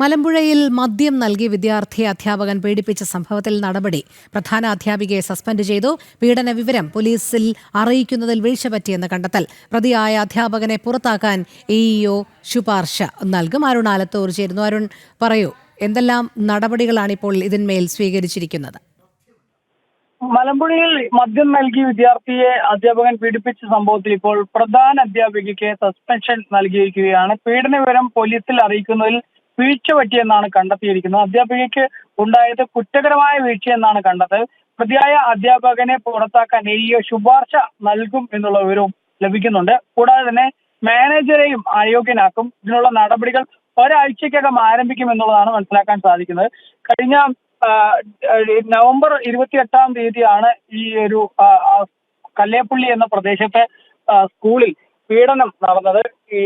മലമ്പുഴയിൽ മദ്യം നൽകി വിദ്യാർത്ഥിയെ അധ്യാപകൻ പീഡിപ്പിച്ച സംഭവത്തിൽ നടപടി. പ്രധാന അധ്യാപികയെ സസ്പെൻഡ് ചെയ്തു. പീഡന വിവരം പോലീസിൽ അറിയിക്കുന്നതിൽ വീഴ്ച പറ്റിയെന്ന് കണ്ടെത്തൽ. പ്രതിയായ അധ്യാപകനെ പുറത്താക്കാൻ എഇഒ ശുപാർശ നൽകും. അരുൺ ആലത്തൂർ ചേരുന്നു. അരുൺ, പറയൂ, എന്തെല്ലാം നടപടികളാണ് ഇപ്പോൾ ഇതിന്മേൽ സ്വീകരിച്ചിരിക്കുന്നത്? മലമ്പുഴയിൽ മദ്യം നൽകി വിദ്യാർത്ഥിയെ അധ്യാപകൻ പീഡിപ്പിച്ച സംഭവത്തിൽ ഇപ്പോൾ പ്രധാന അധ്യാപികയ്ക്ക് സസ്പെൻഷൻ നൽകിയിരിക്കുകയാണ്. പീഡന വിവരം പോലീസിൽ അറിയിക്കുന്നതിൽ വീഴ്ച പറ്റിയെന്നാണ് കണ്ടെത്തിയിരിക്കുന്നത്. അധ്യാപികയ്ക്ക് ഉണ്ടായത് കുറ്റകരമായ വീഴ്ചയെന്നാണ് കണ്ടെത്തൽ. പ്രതിയായ അധ്യാപകനെ പുറത്താക്കാൻ എഇഒ ശുപാർശ നൽകും എന്നുള്ള വിവരവും ലഭിക്കുന്നുണ്ട്. കൂടാതെ തന്നെ മാനേജരെയും അയോഗ്യനാക്കും. ഇതിനുള്ള നടപടികൾ ഒരാഴ്ചക്കകം ആരംഭിക്കുമെന്നുള്ളതാണ് മനസ്സിലാക്കാൻ സാധിക്കുന്നത്. കഴിഞ്ഞ നവംബർ 28-ാം തീയതിയാണ് ഈ ഒരു കല്ലേപ്പള്ളി എന്ന പ്രദേശത്തെ സ്കൂളിൽ പീഡനം നടന്നത്. ഈ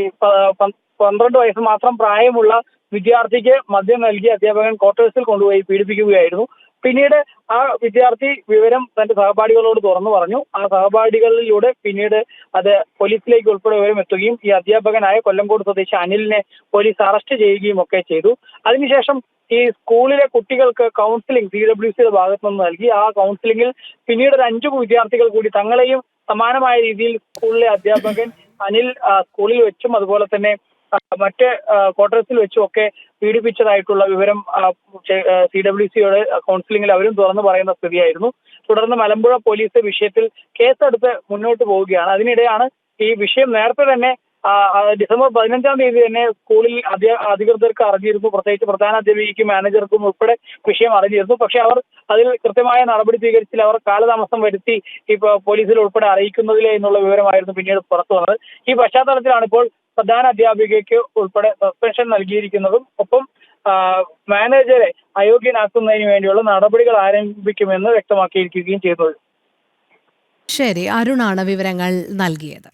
12 വയസ്സ് മാത്രം പ്രായമുള്ള വിദ്യാർത്ഥിക്ക് മദ്യം നൽകി അധ്യാപകൻ ക്വാർട്ടേഴ്സിൽ കൊണ്ടുപോയി പീഡിപ്പിക്കുകയായിരുന്നു. പിന്നീട് ആ വിദ്യാർത്ഥി വിവരം തന്റെ സഹപാഠികളോട് തുറന്നു പറഞ്ഞു. ആ സഹപാഠികളിലൂടെ പിന്നീട് അത് പോലീസിലേക്ക് ഉൾപ്പെടെ വിവരം എത്തുകയും ഈ അധ്യാപകനായ കൊല്ലങ്കോട് സ്വദേശി അനിലിനെ പോലീസ് അറസ്റ്റ് ചെയ്യുകയും ഒക്കെ ചെയ്തു. അതിനുശേഷം ഈ സ്കൂളിലെ കുട്ടികൾക്ക് കൗൺസിലിംഗ് CWCയുടെ ഭാഗത്തു നിന്ന് നൽകി. ആ കൗൺസിലിംഗിൽ പിന്നീട് ഒരു 5 വിദ്യാർത്ഥികൾ കൂടി തങ്ങളെയും സമാനമായ രീതിയിൽ സ്കൂളിലെ അധ്യാപകൻ അനിൽ സ്കൂളിൽ വെച്ചും അതുപോലെ തന്നെ മറ്റ് ക്വാർട്ടേഴ്സിൽ വെച്ചും ഒക്കെ പീഡിപ്പിച്ചതായിട്ടുള്ള വിവരം CWCയുടെ കൗൺസിലിംഗിൽ അവരും തുറന്നു പറയുന്ന സ്ഥിതിയായിരുന്നു. തുടർന്ന് മലമ്പുഴ പോലീസ് വിഷയത്തിൽ കേസെടുത്ത് മുന്നോട്ട് പോവുകയാണ്. അതിനിടെയാണ് ഈ വിഷയം നേരത്തെ തന്നെ ഡിസംബർ 15-ാം തീയതി തന്നെ സ്കൂളിൽ അധികൃതർക്ക് അറിഞ്ഞിരുന്നു. പ്രത്യേകിച്ച് പ്രധാന അധ്യാപികയ്ക്കും മാനേജർക്കും ഉൾപ്പെടെ വിഷയം അറിഞ്ഞിരുന്നു. പക്ഷെ അവർ അതിൽ കൃത്യമായ നടപടി സ്വീകരിച്ചില്ല. അവർ കാലതാമസം വരുത്തി പോലീസിൽ ഉൾപ്പെടെ അറിയിക്കുന്നതിലെ എന്നുള്ള വിവരമായിരുന്നു പിന്നീട് പുറത്തു വന്നത്. ഈ പശ്ചാത്തലത്തിലാണ് ഇപ്പോൾ പ്രധാന അധ്യാപികയ്ക്ക് ഉൾപ്പെടെ സസ്പെൻഷൻ നൽകിയിരിക്കുന്നതും ഒപ്പം മാനേജരെ അയോഗ്യനാക്കുന്നതിന് വേണ്ടിയുള്ള നടപടികൾ ആരംഭിക്കുമെന്ന് വ്യക്തമാക്കിയിരിക്കുകയും ചെയ്തത്. ശരി, അരുണാണ് വിവരങ്ങൾ നൽകിയത്.